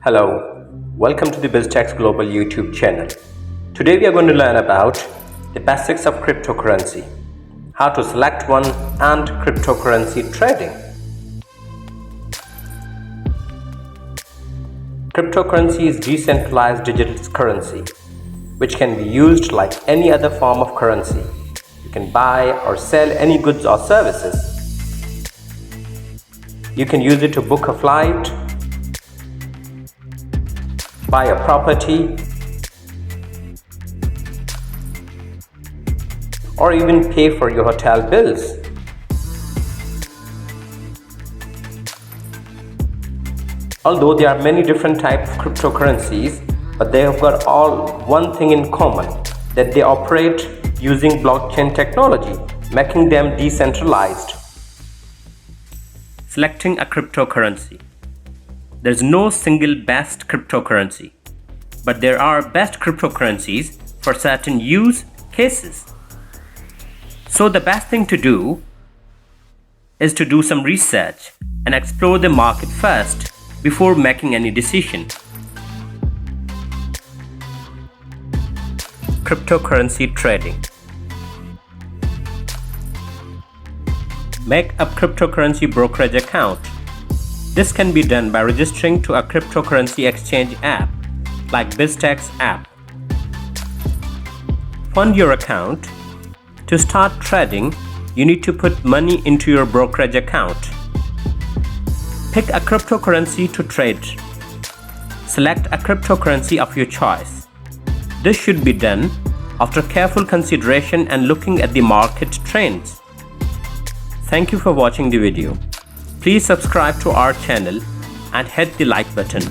Hello, welcome to the Bztex Global YouTube channel. Today we are going to learn about the basics of cryptocurrency, how to select one, and cryptocurrency trading. Cryptocurrency is decentralized digital currency, which can be used like any other form of currency. You can buy or sell any goods or services. You can use it to book a flight, buy a property, or even pay for your hotel bills. Although there are many different types of cryptocurrencies, but they have got all one thing in common, that they operate using blockchain technology, making them decentralized. Selecting a cryptocurrency. There is no single best cryptocurrency, but there are best cryptocurrencies for certain use cases. So the best thing to do is to do some research and explore the market first before making any decision. Cryptocurrency trading. Make a cryptocurrency brokerage account. This can be done by registering to a cryptocurrency exchange app like Bztex app. Fund your account. To start trading, you need to put money into your brokerage account. Pick a cryptocurrency to trade. Select a cryptocurrency of your choice. This should be done after careful consideration and looking at the market trends. Thank you for watching the video. Please subscribe to our channel and hit the like button.